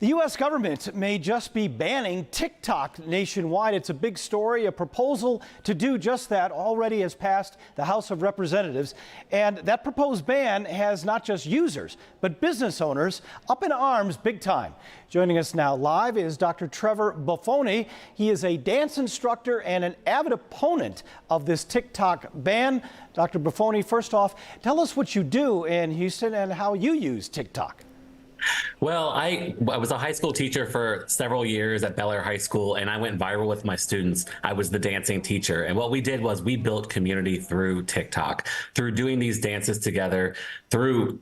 The U.S. government may just be banning TikTok nationwide. It's a big story. A proposal to do just that already has passed the House of Representatives. And that proposed ban has not just users, but business owners up in arms big time. Joining us now live is Dr. Trevor Buffoni. He is a dance instructor and an avid opponent of this TikTok ban. Dr. Buffoni, first off, tell us what you do in Houston and how you use TikTok. Well, I was a high school teacher for several years at Bellaire High School, and I went viral with my students. I was the dancing teacher. And what we did was we built community through TikTok, through doing these dances together, through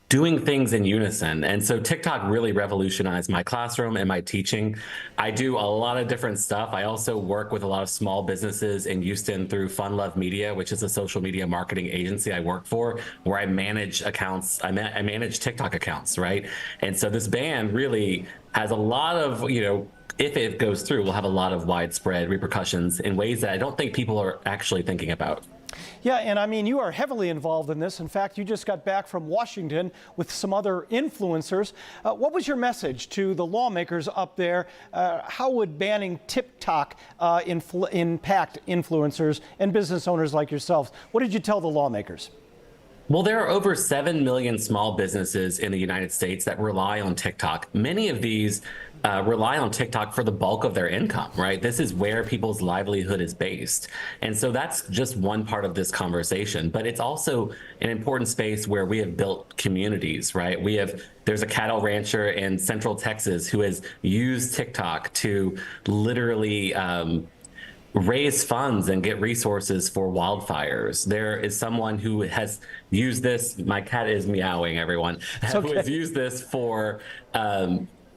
doing things in unison. And so TikTok really revolutionized my classroom and my teaching. I do a lot of different stuff. I also work with a lot of small businesses in Houston through Fun Love Media, which is a social media marketing agency I work for, where I manage accounts. I manage TikTok accounts, right? And so this ban really has a lot of, if it goes through, will have a lot of widespread repercussions in ways that I don't think people are actually thinking about. Yeah, and I mean, you are heavily involved in this. In fact, you just got back from Washington with some other influencers. What was your message to the lawmakers up there? How would banning TikTok impact influencers and business owners like yourselves? What did you tell the lawmakers? Well, there are over 7 million small businesses in the United States that rely on TikTok. Many of these rely on TikTok for the bulk of their income, right? This is where people's livelihood is based. And so that's just one part of this conversation, but it's also an important space where we have built communities, right? There's a cattle rancher in Central Texas who has used TikTok to literally raise funds and get resources for wildfires. There is someone who has used this, my cat is meowing, everyone, who has used this for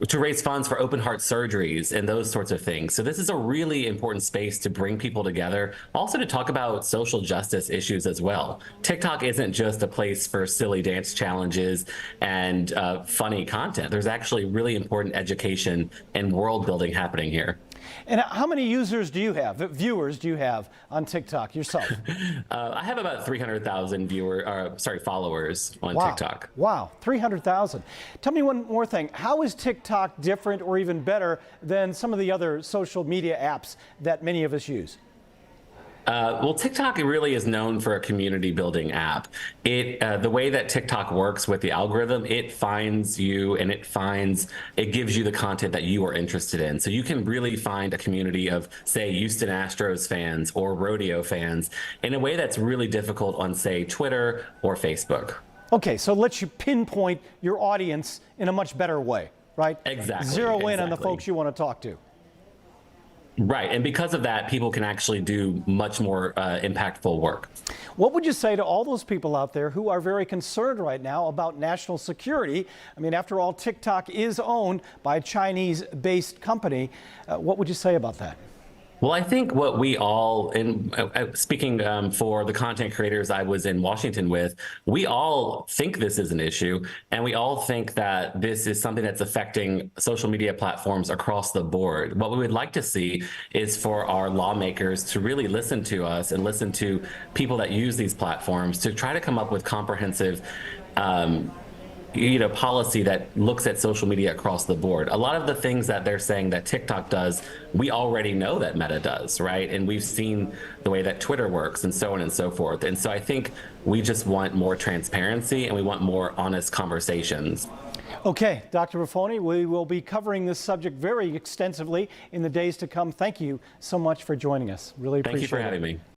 to raise funds for open heart surgeries and those sorts of things. So this is a really important space to bring people together, also to talk about social justice issues as well. TikTok isn't just a place for silly dance challenges and funny content. There's actually really important education and world building happening here. And how many users do you have, viewers do you have on TikTok yourself? I have about 300,000 followers on TikTok. Wow, 300,000. Tell me one more thing. How is TikTok different or even better than some of the other social media apps that many of us use? Well, TikTok really is known for a community building app. The way that TikTok works with the algorithm, it finds you and it gives you the content that you are interested in. So you can really find a community of, say, Houston Astros fans or rodeo fans in a way that's really difficult on, say, Twitter or Facebook. Okay, so it lets you pinpoint your audience in a much better way, right? Exactly. Zero in on the folks you want to talk to. Right, and because of that, people can actually do much more impactful work. What would you say to all those people out there who are very concerned right now about national security? I mean, after all, TikTok is owned by a Chinese-based company. What would you say about that? Well, I think what we all, speaking for the content creators I was in Washington with, we all think this is an issue, and we all think that this is something that's affecting social media platforms across the board. What we would like to see is for our lawmakers to really listen to us and listen to people that use these platforms to try to come up with comprehensive policy that looks at social media across the board. A lot of the things that they're saying that TikTok does, we already know that Meta does, right? And we've seen the way that Twitter works and so on and so forth. And so I think we just want more transparency and we want more honest conversations. Okay, Dr. Buffoni, we will be covering this subject very extensively in the days to come. Thank you so much for joining us. Really appreciate it. Thank you for having me.